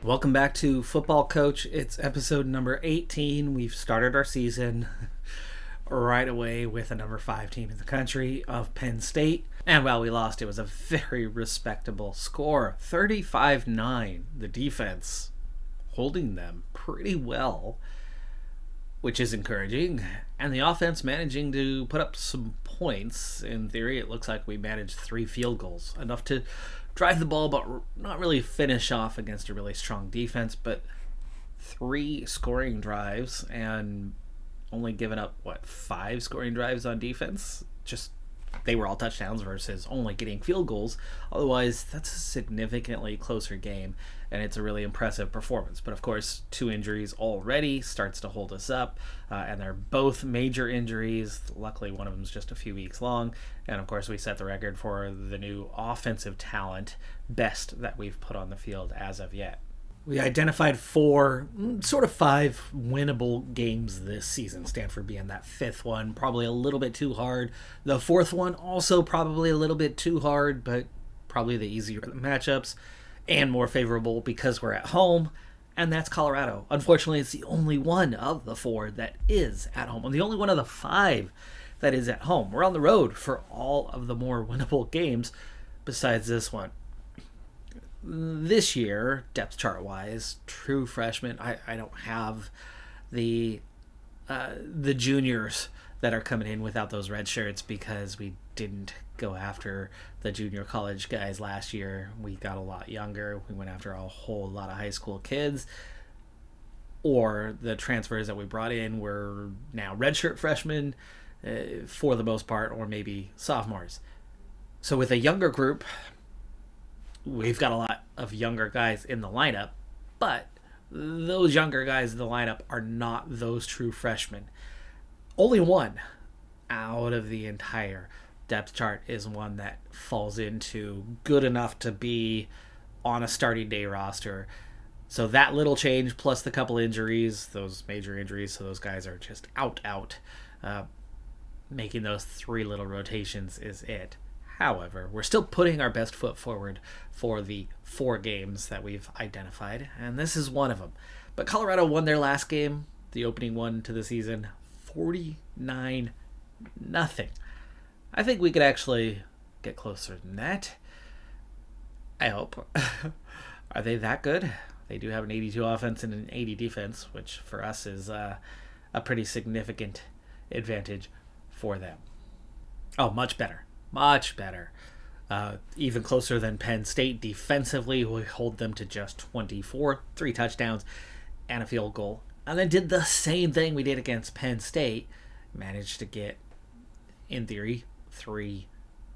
Welcome back to Football Coach. It's episode number 18. We've started our season right away with a number 5 team in the country of Penn State. And while we lost, it was a very respectable score, 35-9. The defense holding them pretty well, which is encouraging. And the offense managing to put up some points. In theory, it looks like we managed 3 field goals, enough to drive the ball but not really finish off against a really strong defense. But 3 scoring drives and only given up 5 scoring drives on defense. Just they were all touchdowns versus only getting field goals. Otherwise, that's a significantly closer game, and it's a really impressive performance. But of course, 2 injuries already starts to hold us up, and they're both major injuries. Luckily, one of them is just a few weeks long, and of course, we set the record for the new offensive talent best that we've put on the field as of yet. We identified 5 winnable games this season, Stanford being that 5th one, probably a little bit too hard. The 4th one, also probably a little bit too hard, but probably the easier matchups and more favorable because we're at home, and that's Colorado. Unfortunately, it's the only one of the 4 that is at home, and the only one of the 5 that is at home. We're on the road for all of the more winnable games besides this one. This year, depth chart wise, true freshman, I don't have the juniors that are coming in without those red shirts because we didn't go after the junior college guys last year. We got a lot younger. We went after a whole lot of high school kids, or the transfers that we brought in were now redshirt freshmen for the most part, or maybe sophomores. So with a younger group, we've got a lot of younger guys in the lineup, but those younger guys in the lineup are not those true freshmen. Only one out of the entire depth chart is one that falls into good enough to be on a starting day roster. So that little change plus the couple injuries, those major injuries, so those guys are just out. Making those 3 little rotations is it. However, we're still putting our best foot forward for the 4 games that we've identified, and this is one of them. But Colorado won their last game, the opening one to the season, 49-0. I think we could actually get closer than that. I hope. Are they that good? They do have an 82 offense and an 80 defense, which for us is a pretty significant advantage for them. Oh, much better. Much better. Even closer than Penn State. Defensively, we hold them to just 24, 3 touchdowns, and a field goal. And then did the same thing we did against Penn State. Managed to get, in theory, 3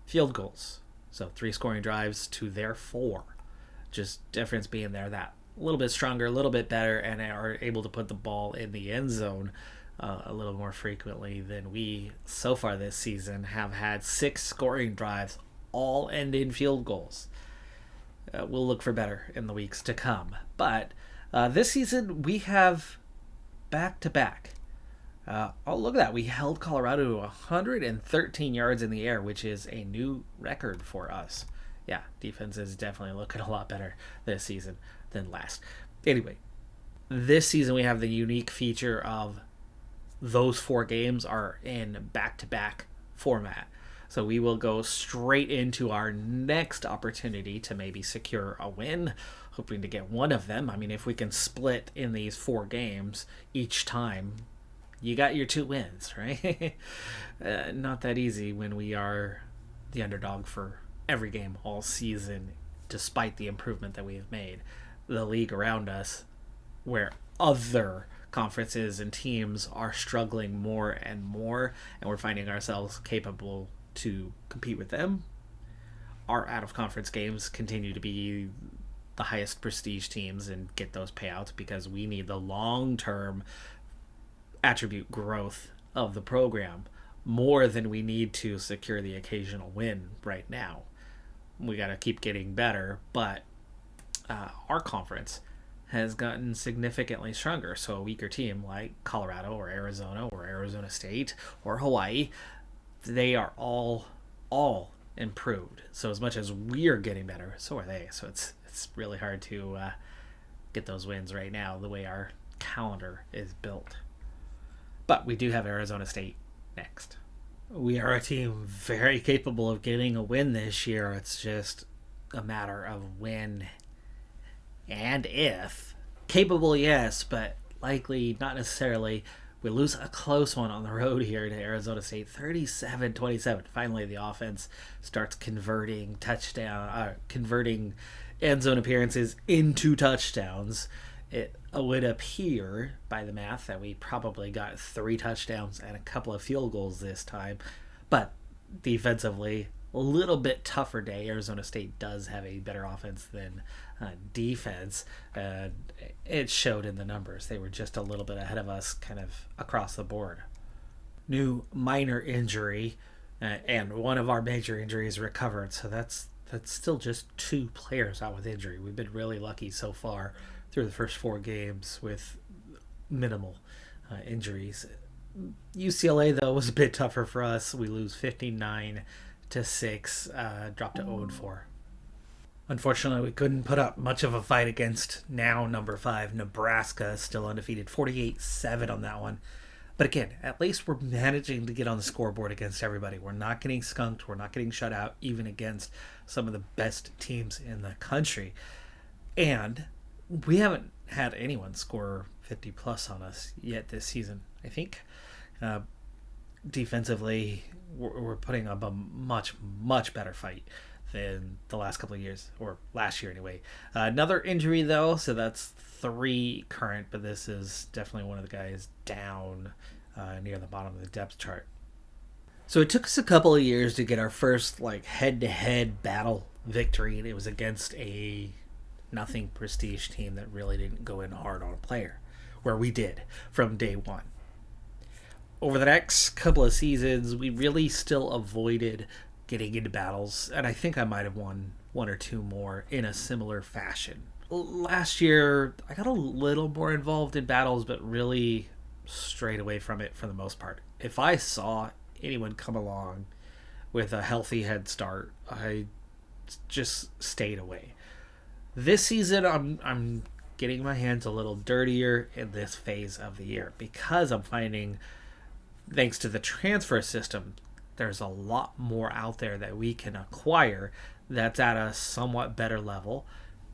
field goals. So 3 scoring drives to their 4. Just difference being there that a little bit stronger, a little bit better, and are able to put the ball in the end zone a little more frequently than we, so far this season, have had 6 scoring drives, all end in field goals. We'll look for better in the weeks to come. But this season, we have back-to-back. Look at that. We held Colorado to 113 yards in the air, which is a new record for us. Yeah, defense is definitely looking a lot better this season than last. Anyway, this season we have the unique feature of those 4 games are in back-to-back format. So we will go straight into our next opportunity to maybe secure a win, hoping to get one of them. I mean, if we can split in these 4 games each time, you got your 2 wins, right? Not that easy when we are the underdog for every game all season, despite the improvement that we have made. The league around us, where other conferences and teams are struggling more and more, and we're finding ourselves capable to compete with them. Our out-of-conference games continue to be the highest prestige teams and get those payouts because we need the long-term attribute growth of the program more than we need to secure the occasional win right now. We got to keep getting better, but our conference has gotten significantly stronger. So a weaker team like Colorado or Arizona State or Hawaii, they are all improved. So as much as we're getting better, so are they. So it's really hard to get those wins right now, the way our calendar is built. But we do have Arizona State next. We are a team very capable of getting a win this year. It's just a matter of when and if. Capable, yes, but likely not necessarily. We lose a close one on the road here to Arizona State, 37-27. Finally, the offense starts converting end zone appearances into touchdowns. It would appear by the math that we probably got 3 touchdowns and a couple of field goals this time. But defensively, a little bit tougher day. Arizona State does have a better offense than defense. It showed in the numbers. They were just a little bit ahead of us kind of across the board. New minor injury, and one of our major injuries recovered. So that's still just 2 players out with injury. We've been really lucky so far through the first 4 games with minimal injuries. UCLA, though, was a bit tougher for us. We lose 59-6, dropped to 0-4. Unfortunately, we couldn't put up much of a fight against now number 5 Nebraska, still undefeated, 48-7 on that one. But again, at least we're managing to get on the scoreboard against everybody. We're not getting skunked. We're not getting shut out, even against some of the best teams in the country. And we haven't had anyone score 50 plus on us yet this season, I think. Defensively, we're putting up a much, much better fight than the last couple of years, or last year anyway. Another injury, though, so that's 3 current, but this is definitely one of the guys down near the bottom of the depth chart. So it took us a couple of years to get our first head-to-head battle victory, and it was against a nothing prestige team that really didn't go in hard on a player, where we did from day one. Over the next couple of seasons, we really still avoided getting into battles, and I think I might have won 1 or 2 more in a similar fashion. Last year, I got a little more involved in battles, but really strayed away from it for the most part. If I saw anyone come along with a healthy head start, I just stayed away. This season, I'm getting my hands a little dirtier in this phase of the year because I'm finding, thanks to the transfer system, there's a lot more out there that we can acquire that's at a somewhat better level.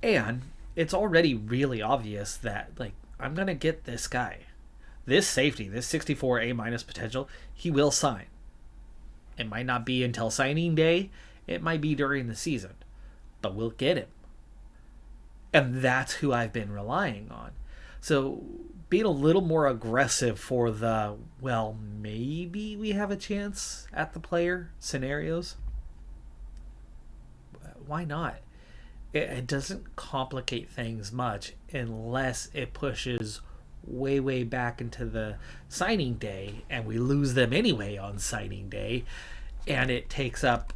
And it's already really obvious that, I'm going to get this guy. This safety, this 64 A- potential, he will sign. It might not be until signing day. It might be during the season. But we'll get him. And that's who I've been relying on. So being a little more aggressive for the, maybe we have a chance at the player scenarios. Why not? It doesn't complicate things much unless it pushes way, way back into the signing day and we lose them anyway on signing day and it takes up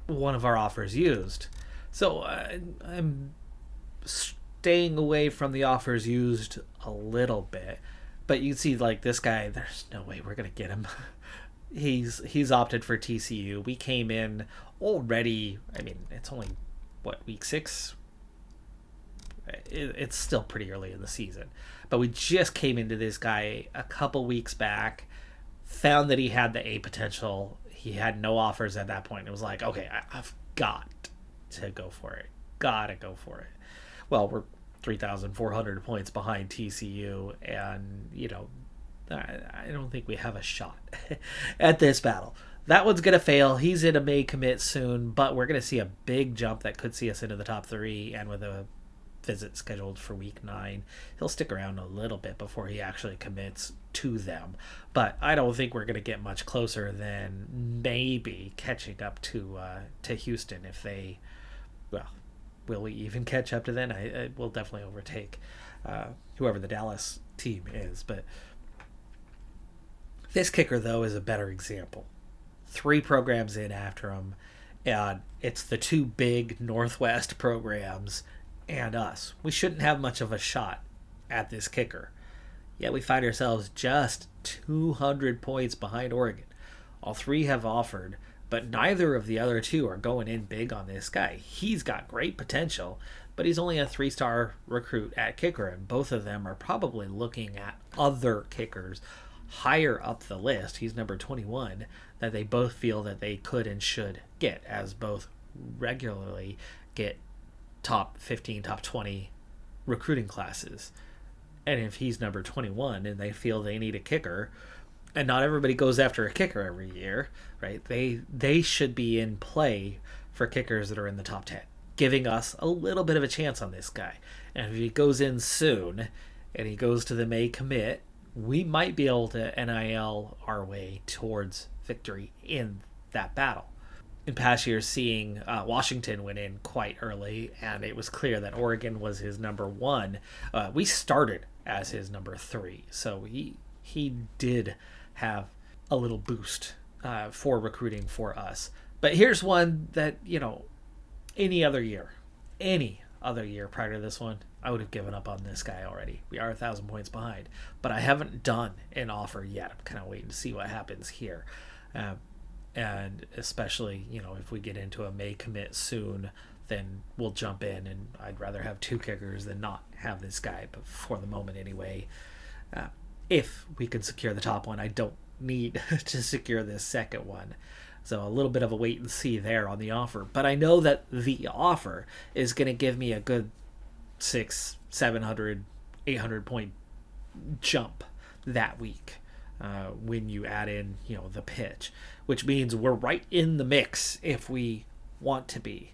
one of our offers used. So I'm staying away from the offers used a little bit, but you see this guy, there's no way we're gonna get him. He's opted for TCU. We came in already, it's only week 6. It's still pretty early in the season, but we just came into this guy a couple weeks back, found that he had the A potential. He had no offers at that point. It was okay, I've got to go for it. Gotta go for it. Well, we're 3,400 points behind TCU, and I don't think we have a shot at this battle. That one's going to fail. He's in a May commit soon, but we're going to see a big jump that could see us into the top 3, and with a visit scheduled for week 9, he'll stick around a little bit before he actually commits to them. But I don't think we're going to get much closer than maybe catching up to Houston if they, will we even catch up to them? I will definitely overtake whoever the Dallas team is. But this kicker, though, is a better example. 3 programs in after him, and it's the 2 big Northwest programs and us. We shouldn't have much of a shot at this kicker. Yet we find ourselves just 200 points behind Oregon. All 3 have offered, but neither of the other 2 are going in big on this guy. He's got great potential, but he's only a 3-star recruit at kicker, and both of them are probably looking at other kickers higher up the list. He's number 21, that they both feel that they could and should get, as both regularly get top 15, top 20 recruiting classes. And if he's number 21 and they feel they need a kicker, and not everybody goes after a kicker every year, right? They should be in play for kickers that are in the top 10, giving us a little bit of a chance on this guy. And if he goes in soon and he goes to the May commit, we might be able to NIL our way towards victory in that battle. In past years, seeing Washington went in quite early, and it was clear that Oregon was his number 1. We started as his number 3, so he did have a little boost for recruiting for us. But here's one that, any other year prior to this one, I would have given up on this guy already. We are 1,000 points behind, but I haven't done an offer yet. I'm kind of waiting to see what happens here. And especially, if we get into a May commit soon, then we'll jump in, and I'd rather have 2 kickers than not have this guy, but for the moment anyway. If we can secure the top one, I don't need to secure this second one. So a little bit of a wait and see there on the offer. But I know that the offer is going to give me a good 600, 700, 800 point jump that week when you add in, the pitch, which means we're right in the mix if we want to be.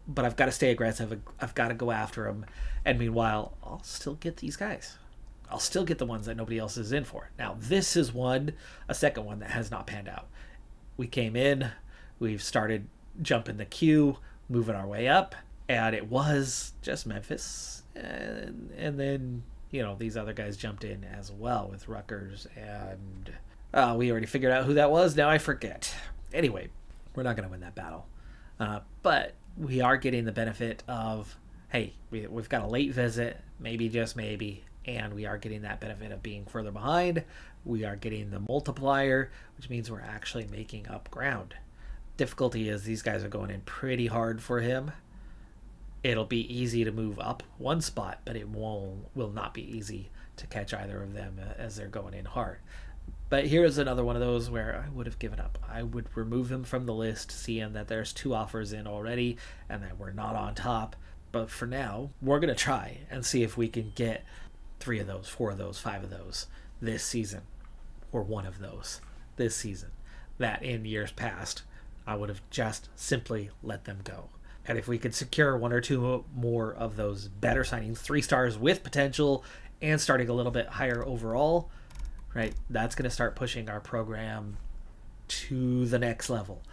But I've got to stay aggressive. I've got to go after them. And meanwhile, I'll still get these guys. I'll still get the ones that nobody else is in for. Now, this is a second one that has not panned out. We came in, we've started jumping the queue, moving our way up, and it was just Memphis. And then, these other guys jumped in as well with Rutgers, and we already figured out who that was. Now I forget. Anyway, we're not going to win that battle. But we are getting the benefit of, hey, we've got a late visit, maybe, just maybe, and we are getting that benefit of being further behind. We are getting the multiplier, which means we're actually making up ground. Difficulty is these guys are going in pretty hard for him. It'll be easy to move up one spot, but it will not be easy to catch either of them as they're going in hard. But here's another one of those where I would have given up. I would remove them from the list, seeing that there's 2 offers in already and that we're not on top. But for now, we're going to try and see if we can get 3 of those, 4 of those, 5 of those this season, or 1 of those this season. That in years past, I would have just simply let them go. And if we could secure 1 or 2 more of those better signings, 3 stars with potential and starting a little bit higher overall, right, that's going to start pushing our program to the next level.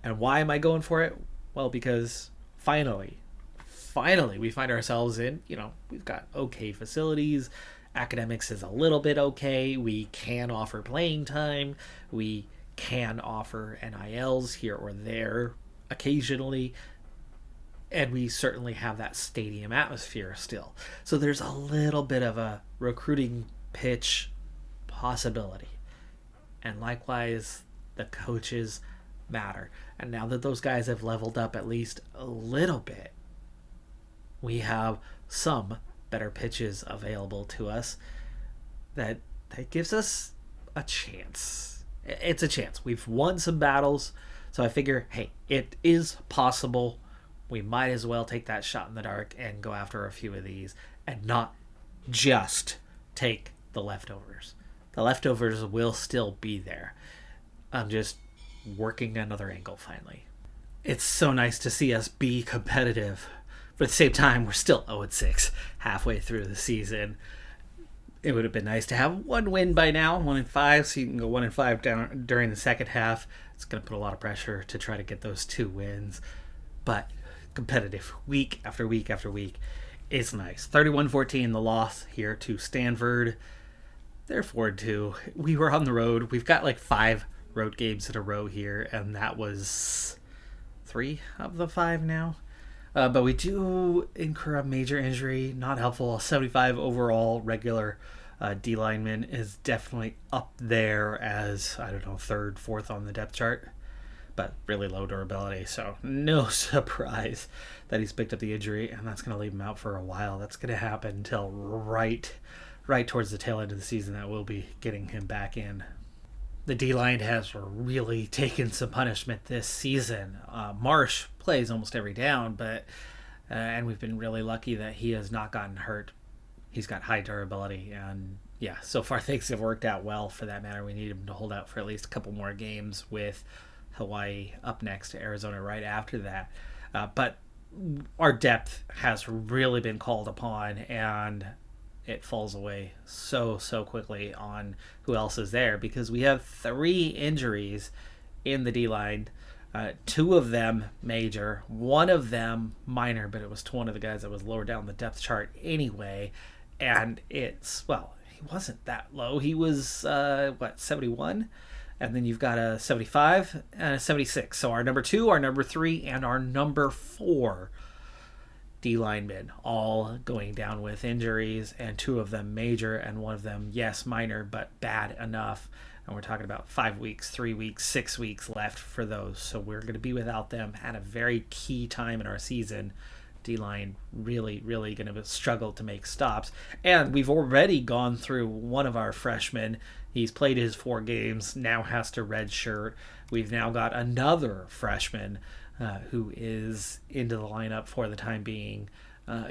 And why am I going for it? Well, because finally we find ourselves in, we've got okay facilities. Academics is a little bit okay. We can offer playing time. We can offer NILs here or there occasionally. And we certainly have that stadium atmosphere still. So there's a little bit of a recruiting pitch possibility. And likewise, the coaches matter. And now that those guys have leveled up at least a little bit, we have some better pitches available to us that gives us a chance. It's a chance. We've won some battles, so I figure, hey, it is possible. We might as well take that shot in the dark and go after a few of these and not just take the leftovers. The leftovers will still be there. I'm just working another angle finally. It's so nice to see us be competitive. But at the same time, we're still 0-6 halfway through the season. It would have been nice to have 1 win by now, 1-5, so you can go 1-5 down during the second half. It's going to put a lot of pressure to try to get those 2 wins. But competitive week after week after week is nice. 31-14, the loss here to Stanford. They're 4-2. We were on the road. We've got like 5 road games in a row here, and that was 3 of the 5 now. But we do incur a major injury, not helpful. 75 overall regular D lineman is definitely up there as, 3rd, 4th on the depth chart. but really low durability. So no surprise that he's picked up the injury, and that's going to leave him out for a while. That's going to happen until right towards the tail end of the season that we'll be getting him back in. The D-line has really taken some punishment this season. Marsh plays almost every down, but and we've been really lucky that he has not gotten hurt. He's got high durability, and yeah, so far things have worked out well for that matter. We need him to hold out for at least a couple more games with Hawaii up next to Arizona right after that. But our depth has really been called upon, and it falls away so quickly on who else is there, because we have 3 injuries in the D-line. 2 of them major, 1 of them minor, but it was to one of the guys that was lower down the depth chart anyway. And it's, well, he wasn't that low. He was, 71? And then you've got a 75 and a 76. So our number 2, our number 3, and our number 4 D linemen all going down with injuries, and 2 of them major, and 1 of them, yes, minor, but bad enough. And we're talking about 5 weeks, 3 weeks, 6 weeks left for those. So we're going to be without them at a very key time in our season. D-line really going to struggle to make stops. And we've already gone through one of our freshmen. He's played his 4 games, now has to redshirt. We've now got another freshman who is into the lineup for the time being,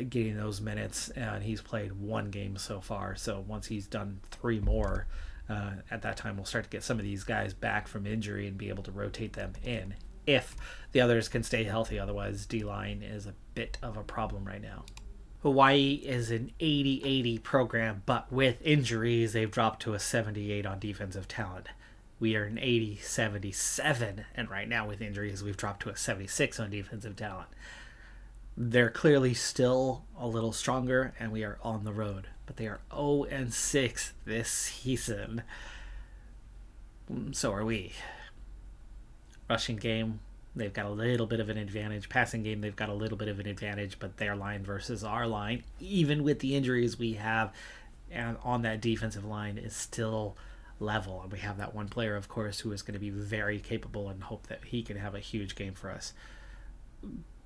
getting those minutes, and he's played 1 game so far. So once he's done 3 more, at that time we'll start to get some of these guys back from injury and be able to rotate them in if the others can stay healthy. Otherwise, D-line is a bit of a problem right now. Hawaii is an 80-80 program, but with injuries, they've dropped to a 78 on defensive talent. We are an 80-77, and right now with injuries, we've dropped to a 76 on defensive talent. They're clearly still a little stronger, and we are on the road. But they are 0-6 this season. So are we. Rushing game, they've got a little bit of an advantage. Passing game, they've got a little bit of an advantage, but their line versus our line, even with the injuries we have and on that defensive line, is still level. And we have that one player, of course, who is going to be very capable, and hope that he can have a huge game for us.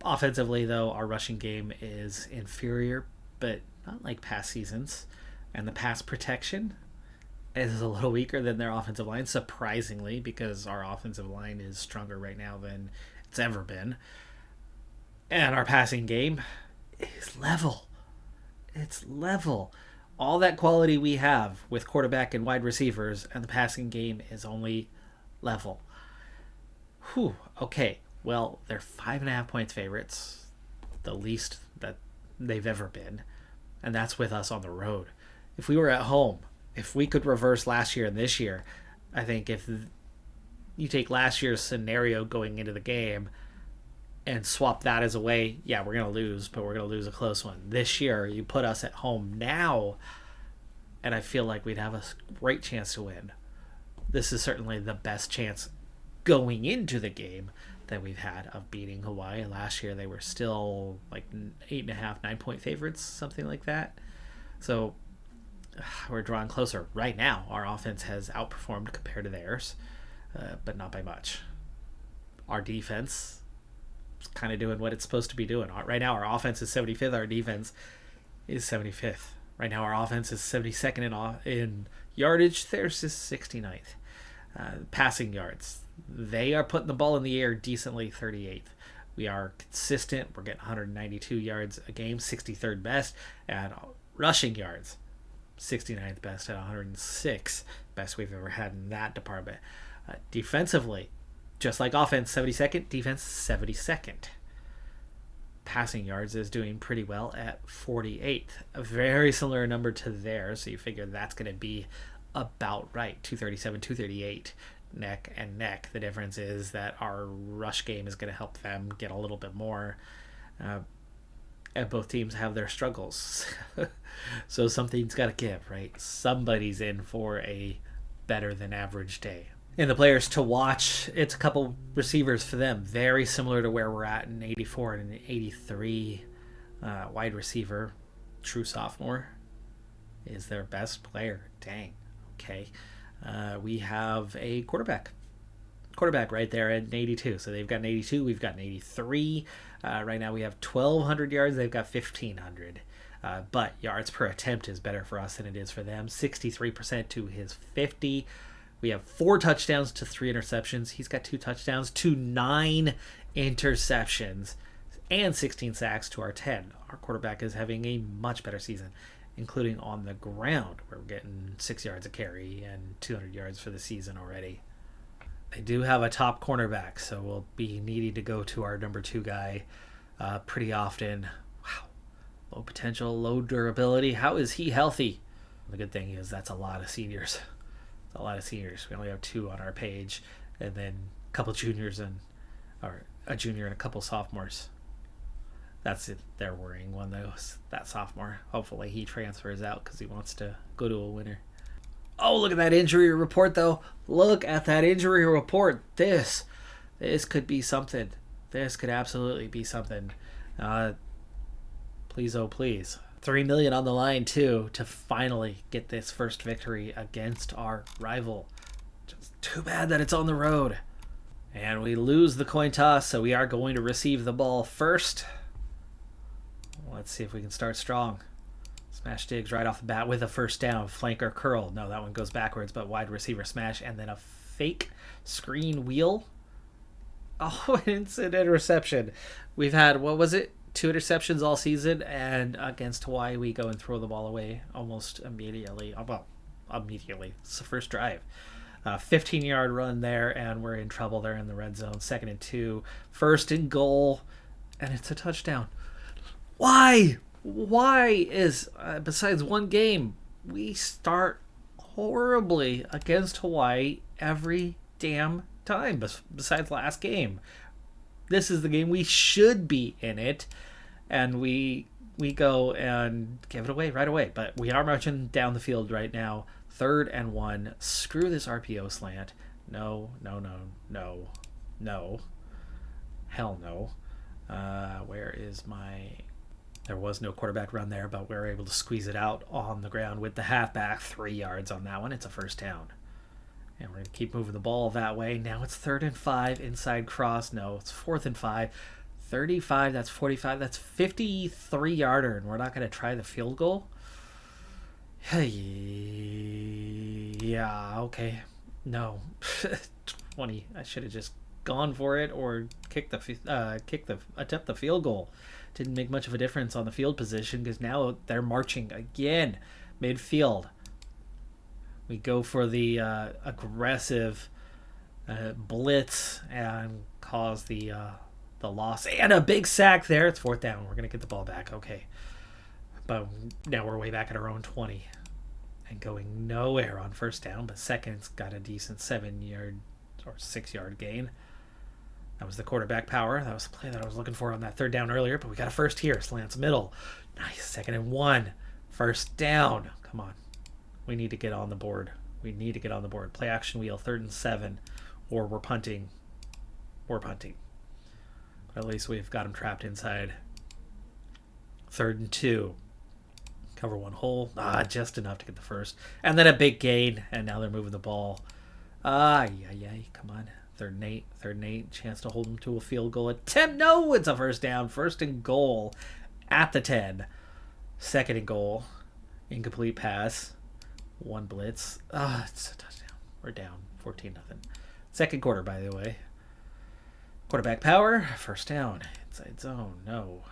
Offensively, though, our rushing game is inferior, but not like past seasons. And the pass protection is a little weaker than their offensive line, surprisingly, because our offensive line is stronger right now than it's ever been. And our passing game is level. It's level. All that quality we have with quarterback and wide receivers, and the passing game is only level. Whew, okay. Well, they're 5.5 points favorites, the least that they've ever been, and that's with us on the road. If we were at home, if we could reverse last year and this year, I think if you take last year's scenario going into the game and swap that as a way, yeah, we're going to lose, but we're going to lose a close one. This year, you put us at home now, and I feel like we'd have a great chance to win. This is certainly the best chance going into the game that we've had of beating Hawaii. Last year, they were still like 8.5, 9-point favorites, something like that. So we're drawing closer. Right now, our offense has outperformed compared to theirs, but not by much. Our defense is kind of doing what it's supposed to be doing. Right now, our offense is 75th. Our defense is 75th. Right now, our offense is 72nd in yardage. Theirs is 69th. Passing yards, they are putting the ball in the air decently, 38th. We are consistent. We're getting 192 yards a game, 63rd best. And rushing yards, 69th best at 106. Best we've ever had in that department. Defensively, just like offense, 72nd. Defense, 72nd. Passing yards is doing pretty well at 48th. A very similar number to theirs, so you figure that's going to be about right. 237, 238, neck and neck. The difference is that our rush game is going to help them get a little bit more. And both teams have their struggles. So something's got to give, right? Somebody's in for a better than average day. And the players to watch, it's a couple receivers for them. Very similar to where we're at in 84 and 83. Wide receiver, true sophomore, is their best player. Dang. Okay. We have a quarterback. quarterback right there at an 82. So they've got an 82. We've got an 83. Right now we have 1,200 yards. They've got 1,500. But yards per attempt is better for us than it is for them. 63% to his 50. We have 4 touchdowns to 3 interceptions. He's got 2 touchdowns to 9 interceptions and 16 sacks to our 10. Our quarterback is having a much better season, including on the ground. We're getting 6 yards a carry and 200 yards for the season already. They do have a top cornerback, so we'll be needing to go to our number 2 guy pretty often. Wow. Low potential, low durability. How is he healthy? The good thing is that's a lot of seniors. It's a lot of seniors. We only have 2 on our page, and then a couple juniors or a junior and a couple sophomores. That's it. They're worrying one though. That sophomore. Hopefully he transfers out because he wants to go to a winner. Oh, look at that injury report though. Look at that injury report. This could be something. This could absolutely be something. Please, oh please. $3 million on the line too to finally get this first victory against our rival. Just too bad that it's on the road. And we lose the coin toss, so we are going to receive the ball first. Let's see if we can start strong. Smash Diggs right off the bat with a first down. Flanker curl. No, that one goes backwards, but wide receiver smash. And then a fake screen wheel. Oh, it's an interception. We've had, 2 interceptions all season, and against Hawaii, we go and throw the ball away almost immediately. Well, immediately. It's the first drive. 15-yard run there, and we're in trouble there in the red zone. 2nd and 2. 1st and goal, and it's a touchdown. Why? Why is, besides one game, we start horribly against Hawaii every damn time, besides last game. This is the game we should be in it, and we go and give it away right away. But we are marching down the field right now. 3rd and 1. Screw this RPO slant. No. Hell no. Where is my... There was no quarterback run there, but we were able to squeeze it out on the ground with the halfback. 3 yards on that one. It's a first down. And we're going to keep moving the ball that way. Now it's 3rd and 5. Inside cross. No, it's 4th and 5. 35. That's 45. That's 53-yarder. And we're not going to try the field goal? Yeah, okay. No. 20. I should have just gone for it or attempt the field goal. Didn't make much of a difference on the field position because now they're marching again midfield. We go for the aggressive blitz and cause the loss and a big sack there. It's 4th down. We're going to get the ball back. Okay. But now we're way back at our own 20 and going nowhere on first down. But second's got a decent 7-yard or 6-yard gain. That was the quarterback power. That was the play that I was looking for on that 3rd down earlier. But we got a first here. Slants middle. Nice. 2nd and 1. First down. Come on. We need to get on the board. Play action wheel. 3rd and 7. Or we're punting. But at least we've got him trapped inside. 3rd and 2. Cover one hole. Just enough to get the first. And then a big gain. And now they're moving the ball. Come on. 3rd and 8. Chance to hold them to a field goal attempt. No, it's a first down. 1st and goal at the 10. 2nd and goal. Incomplete pass. 1 blitz. It's a touchdown. We're down 14-0. 2nd quarter, by the way. Quarterback power. First down. Inside zone. No.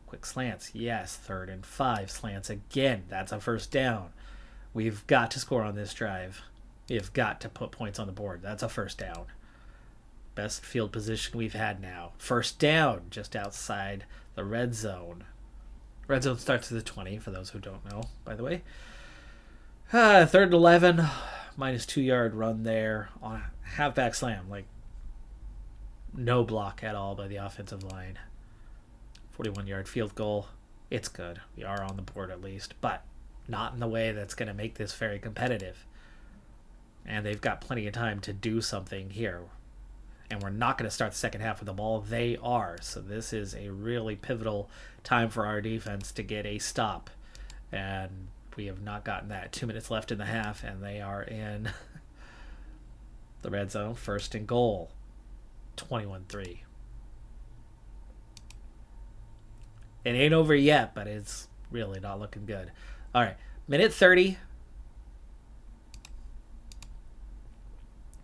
Quick slants. Yes. 3rd and 5. Slants again. That's a first down. We've got to score on this drive. We've got to put points on the board. That's a first down. Best field position we've had now. First down. Just outside the red zone. Red zone starts at the 20, for those who don't know, by the way. 3rd and 11. Minus 2-yard run there on a halfback slam. Like, no block at all by the offensive line. 41-yard field goal. It's good. We are on the board at least, but not in the way that's going to make this very competitive. And they've got plenty of time to do something here. And we're not going to start the second half with the ball. They are. So this is a really pivotal time for our defense to get a stop. And we have not gotten that. 2 minutes left in the half, and they are in The red zone, first and goal. 21-3. It ain't over yet, but it's really not looking good. All right, minute 30.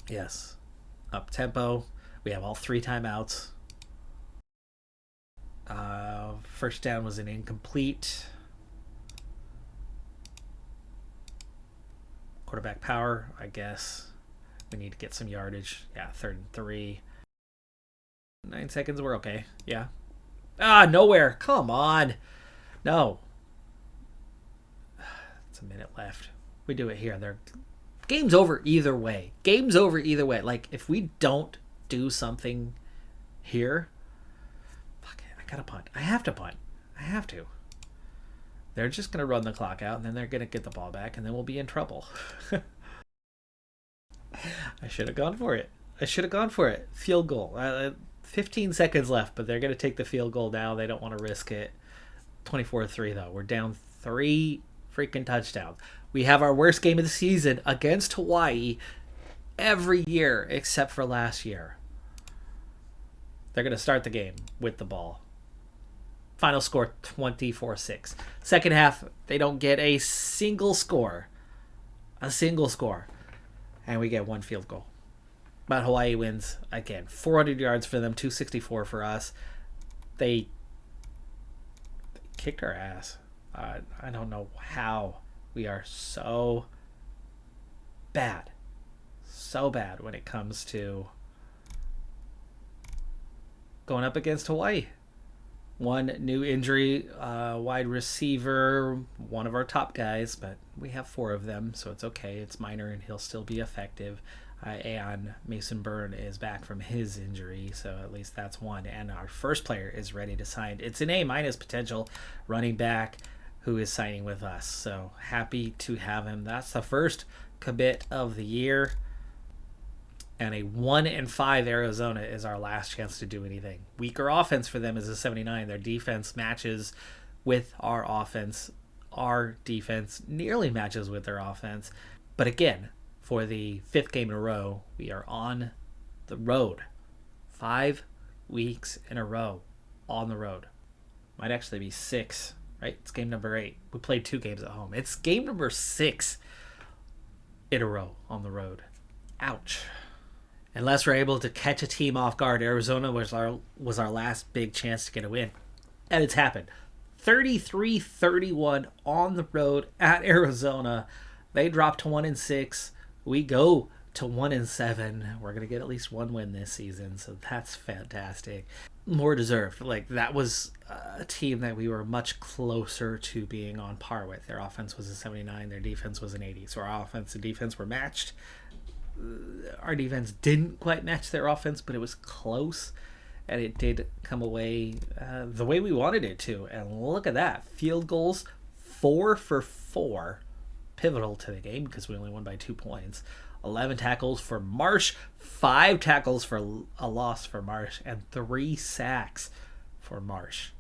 Yes, up tempo. We have all 3 timeouts. First down was an incomplete. Quarterback power, I guess. We need to get some yardage. Yeah, 3rd and 3. 9 seconds, we're okay. Yeah. Nowhere. Come on. No. It's a minute left. We do it here. Game's over either way. Game's over either way. Like, if we don't do something here, fuck it, I gotta punt. I have to punt. I have to. They're just going to run the clock out, and then they're going to get the ball back, and then we'll be in trouble. I should have gone for it. Field goal. 15 seconds left, but they're going to take the field goal now. They don't want to risk it. 24-3, though. We're down 3 freaking touchdowns. We have our worst game of the season against Hawaii every year except for last year. They're going to start the game with the ball. Final score 24-6. Second half, they don't get a single score. And we get 1 field goal. But Hawaii wins again. 400 yards for them, 264 for us. They kicked our ass. I don't know how we are so bad. So bad when it comes to going up against Hawaii. 1 new injury, wide receiver, one of our top guys, but we have 4 of them, so it's okay. It's minor, and he'll still be effective. And Mason Byrne is back from his injury, so at least that's 1. And our first player is ready to sign. It's an A- potential running back who is signing with us, so happy to have him. That's the first commit of the year. And a 1-5 Arizona is our last chance to do anything. Weaker offense for them is a 79. Their defense matches with our offense. Our defense nearly matches with their offense. But again, for the 5th game in a row, we are on the road. 5 weeks in a row on the road. Might actually be 6, right? It's game number 8. We played 2 games at home. It's game number 6 in a row on the road. Ouch. Unless we're able to catch a team off guard, Arizona was our last big chance to get a win. And it's happened. 33-31 on the road at Arizona. They dropped to 1-6. We go to 1-7. We're going to get at least 1 win this season, so that's fantastic. More deserved. Like, that was a team that we were much closer to being on par with. Their offense was a 79. Their defense was an 80. So our offense and defense were matched. Our defense didn't quite match their offense, but it was close, and it did come away the way we wanted it to. And look at that. Field goals, 4 for 4. Pivotal to the game because we only won by 2 points. 11 tackles for Marsh, 5 tackles for a loss for Marsh, and 3 sacks for Marsh.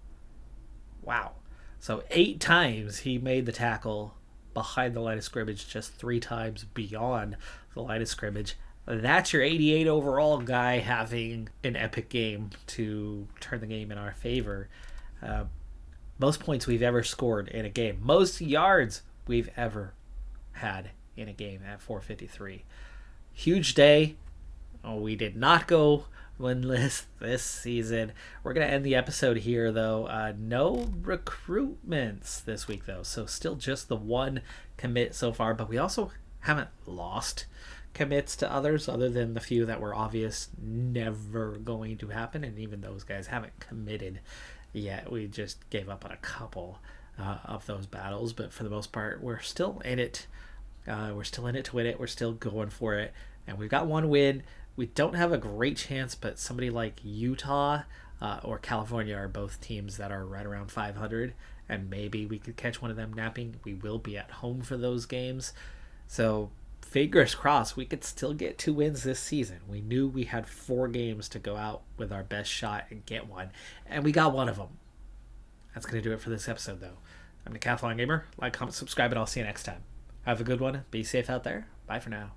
Wow. So 8 times he made the tackle behind the line of scrimmage, just 3 times beyond the line of scrimmage. That's your 88 overall guy having an epic game to turn the game in our favor. Most points we've ever scored in a game. Most yards we've ever had in a game at 453. Huge day. We did not go winless this season. We're going to end the episode here, though. No recruitments this week, though. So still just the 1 commit so far. But we also haven't lost commits to others other than the few that were obvious never going to happen. And even those guys haven't committed yet. We just gave up on a couple of those battles. But for the most part, we're still in it. We're still in it to win it. We're still going for it. And we've got 1 win. We don't have a great chance, but somebody like Utah or California are both teams that are right around 500, and maybe we could catch one of them napping. We will be at home for those games. So fingers crossed, we could still get 2 wins this season. We knew we had 4 games to go out with our best shot and get 1, and we got 1 of them. That's going to do it for this episode, though. I'm Decathlon Gamer. Like, comment, subscribe, and I'll see you next time. Have a good one. Be safe out there. Bye for now.